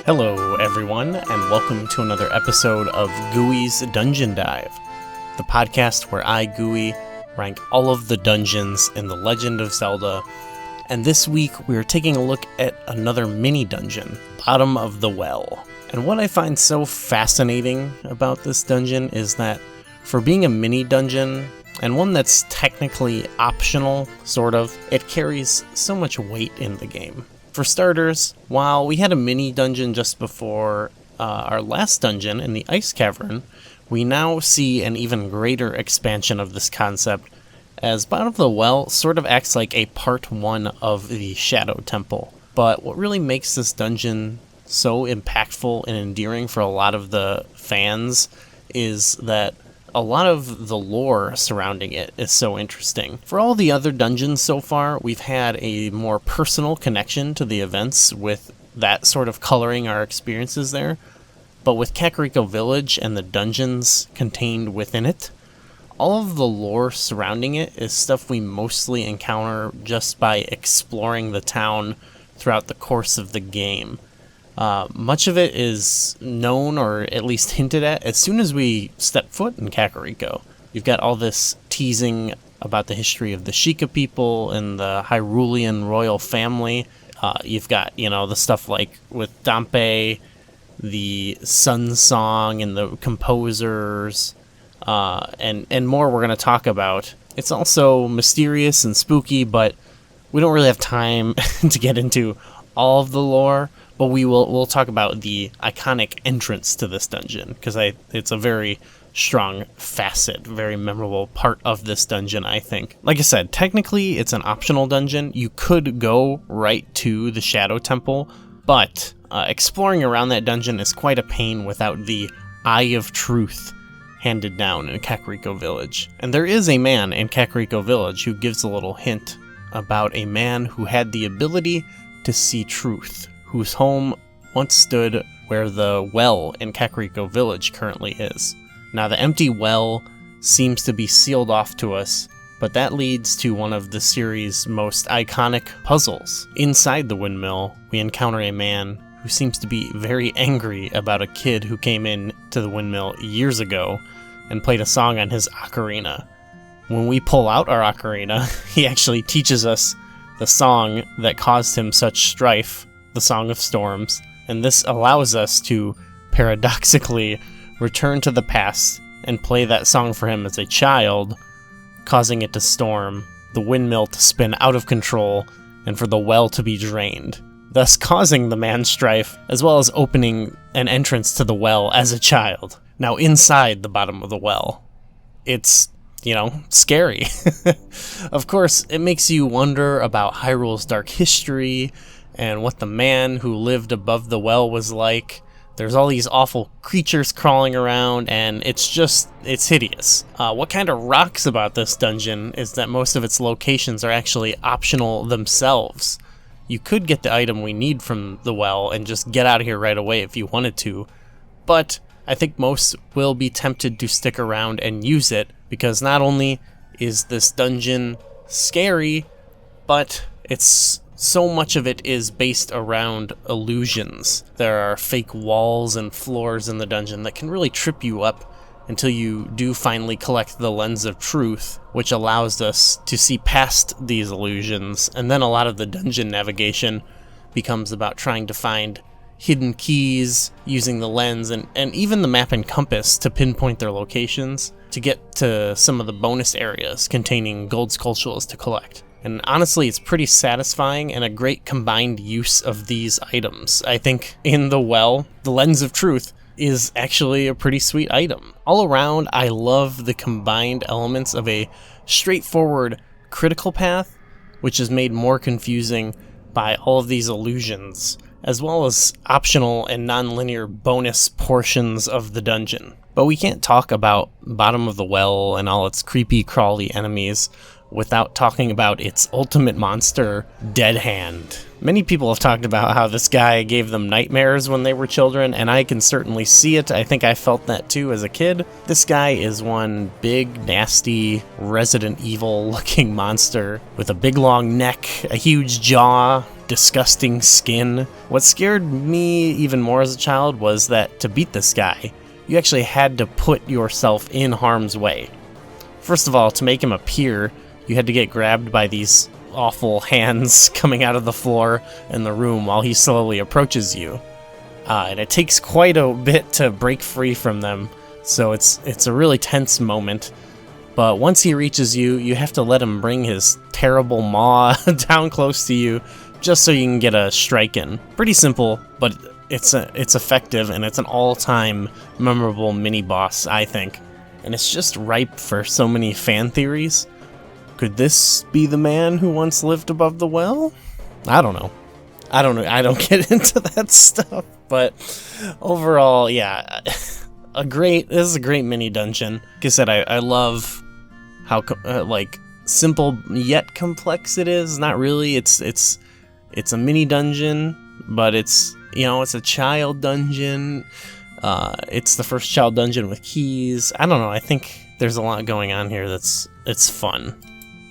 Hello everyone, and welcome to another episode of Gooey's Dungeon Dive, the podcast where I, Gooey, rank all of the dungeons in The Legend of Zelda, and this week we are taking a look at another mini dungeon, Bottom of the Well. And what I find so fascinating about this dungeon is that for being a mini dungeon, and one that's technically optional, sort of, it carries so much weight in the game. For starters, while we had a mini dungeon just before our last dungeon in the Ice Cavern, we now see an even greater expansion of this concept, as Bottom of the Well sort of acts like a part 1 of the Shadow Temple. But what really makes this dungeon so impactful and endearing for a lot of the fans is that a lot of the lore surrounding it is so interesting. For all the other dungeons so far, we've had a more personal connection to the events, with that sort of coloring our experiences there. But with Kakariko Village and the dungeons contained within it, all of the lore surrounding it is stuff we mostly encounter just by exploring the town throughout the course of the game. Much of it is known, or at least hinted at, as soon as we step foot in Kakariko. You've got all this teasing about the history of the Sheikah people and the Hyrulean royal family. You've got, the stuff like with Dampe, the Sun Song and the composers, and more we're going to talk about. It's also mysterious and spooky, but we don't really have time to get into all of the lore. But we'll talk about the iconic entrance to this dungeon, because it's a very strong facet, very memorable part of this dungeon, I think. Like I said, technically it's an optional dungeon. You could go right to the Shadow Temple, but exploring around that dungeon is quite a pain without the Eye of Truth handed down in Kakariko Village. And there is a man in Kakariko Village who gives a little hint about a man who had the ability to see truth, whose home once stood where the well in Kakariko Village currently is. Now, the empty well seems to be sealed off to us, but that leads to one of the series' most iconic puzzles. Inside the windmill, we encounter a man who seems to be very angry about a kid who came in to the windmill years ago and played a song on his ocarina. When we pull out our ocarina, he actually teaches us the song that caused him such strife, the Song of Storms, and this allows us to paradoxically return to the past and play that song for him as a child, causing it to storm, the windmill to spin out of control, and for the well to be drained, thus causing the man strife, as well as opening an entrance to the well as a child. Now, inside the bottom of the well, it's scary. Of course, it makes you wonder about Hyrule's dark history and what the man who lived above the well was like. There's all these awful creatures crawling around, and it's hideous. What kind of rocks about this dungeon is that most of its locations are actually optional themselves. You could get the item we need from the well and just get out of here right away if you wanted to, but I think most will be tempted to stick around and use it, because not only is this dungeon scary, but so much of it is based around illusions. There are fake walls and floors in the dungeon that can really trip you up until you do finally collect the Lens of Truth, which allows us to see past these illusions, and then a lot of the dungeon navigation becomes about trying to find hidden keys, using the lens, and even the map and compass to pinpoint their locations to get to some of the bonus areas containing gold sculptures to collect. And honestly, it's pretty satisfying and a great combined use of these items. I think in the well, the Lens of Truth is actually a pretty sweet item. All around, I love the combined elements of a straightforward critical path, which is made more confusing by all of these illusions, as well as optional and non-linear bonus portions of the dungeon. But we can't talk about Bottom of the Well and all its creepy, crawly enemies without talking about its ultimate monster, Dead Hand. Many people have talked about how this guy gave them nightmares when they were children, and I can certainly see it. I think I felt that too as a kid. This guy is one big, nasty, Resident Evil-looking monster with a big long neck, a huge jaw, disgusting skin. What scared me even more as a child was that to beat this guy, you actually had to put yourself in harm's way. First of all, to make him appear, you had to get grabbed by these awful hands coming out of the floor in the room while he slowly approaches you. And it takes quite a bit to break free from them, so it's a really tense moment. But once he reaches you, you have to let him bring his terrible maw down close to you, just so you can get a strike in. Pretty simple, but it's effective, and it's an all-time memorable mini-boss, I think. And it's just ripe for so many fan theories. Could this be the man who once lived above the well? I don't know. I don't get into that stuff. But overall, yeah, this is a great mini dungeon. Like I said, I love how like simple yet complex it is. Not really. It's a mini dungeon, but it's a child dungeon. It's the first child dungeon with keys. I don't know. I think there's a lot going on here it's fun.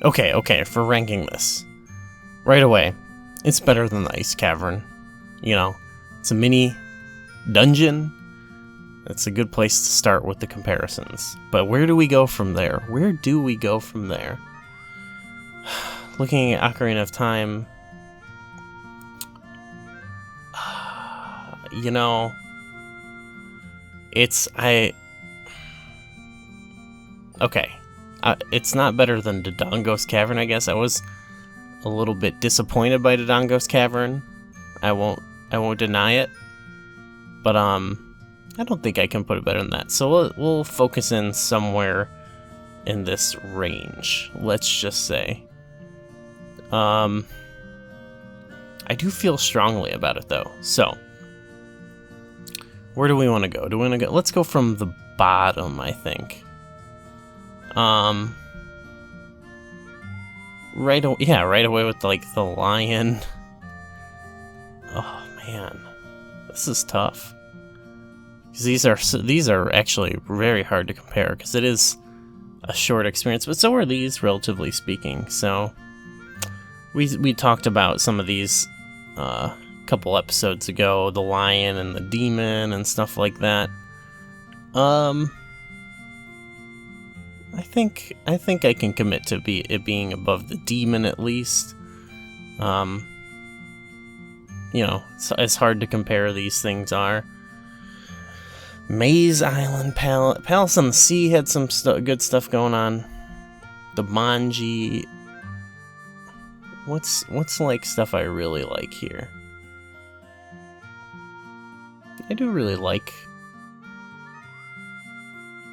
Okay, for ranking this. Right away, it's better than the Ice Cavern. It's a mini dungeon. It's a good place to start with the comparisons. But where do we go from there? Looking at Ocarina of Time, it's not better than Dodongo's Cavern, I guess. I was a little bit disappointed by Dodongo's Cavern. I won't deny it. But I don't think I can put it better than that. So we'll focus in somewhere in this range. Let's just say. I do feel strongly about it though. So where do we want to go? Let's go from the bottom, I think. Right away with like the lion. Oh man, this is tough. These are actually very hard to compare because it is a short experience, but so are these, relatively speaking. So we talked about some of these a couple episodes ago, the lion and the demon and stuff like that. I think I can commit to it being above the demon at least. It's hard to compare, these things are. Maze Island Palace on the Sea had some good stuff going on. The Manji. What's like stuff I really like here? I do really like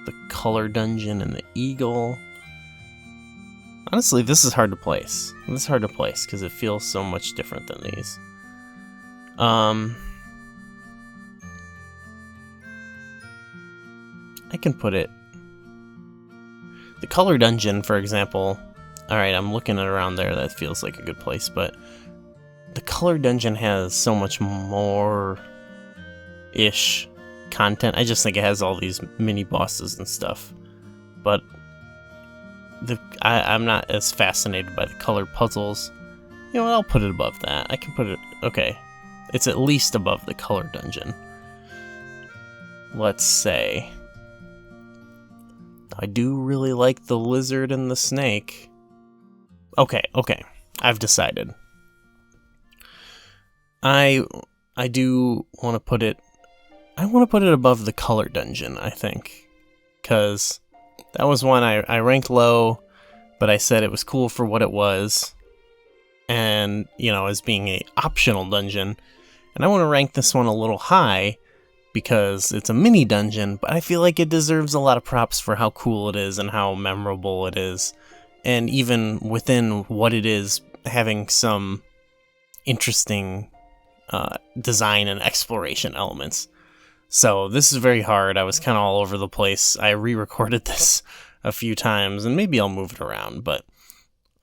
the Color Dungeon and the Eagle. Honestly, this is hard to place. Because it feels so much different than these. I can put it... The Color Dungeon, for example... Alright, I'm looking at around there, that feels like a good place, but... The Color Dungeon has so much more-ish content. I just think it has all these mini-bosses and stuff. But... I'm not as fascinated by the colored puzzles. You know what, I'll put it above that. I can put it... Okay. It's at least above the Color Dungeon. Let's say... I do really like the lizard and the snake. Okay. I've decided. I do want to put it... I want to put it above the Color Dungeon, I think. Because that was one I ranked low, but I said it was cool for what it was. And, as being a optional dungeon. And I want to rank this one a little high, because it's a mini dungeon, but I feel like it deserves a lot of props for how cool it is and how memorable it is. And even within what it is, having some interesting design and exploration elements. So this is very hard. I was kind of all over the place. I re-recorded this a few times, and maybe I'll move it around, but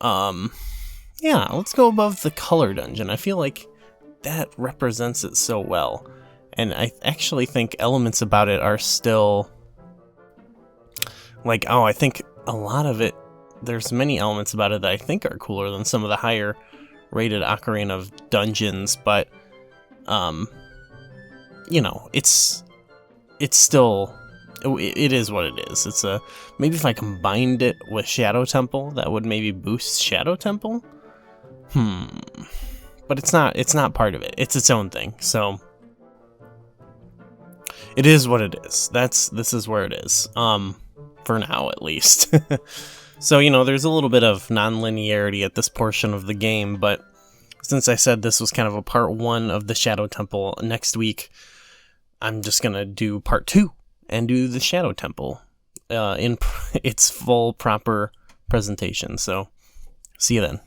yeah, let's go above the Color Dungeon. I feel like that represents it so well. And I actually think elements about it are still... Like, I think a lot of it... There's many elements about it that I think are cooler than some of the higher rated Ocarina of Dungeons, but you know, it's still, it is what it is. It's maybe if I combined it with Shadow Temple, that would maybe boost Shadow Temple. But it's not part of it. It's its own thing. So it is what it is. This is where it is. For now at least. So, you know, there's a little bit of non-linearity at this portion of the game, but since I said this was kind of a part 1 of the Shadow Temple, next week I'm just gonna do part 2 and do the Shadow Temple in its full proper presentation. So see you then.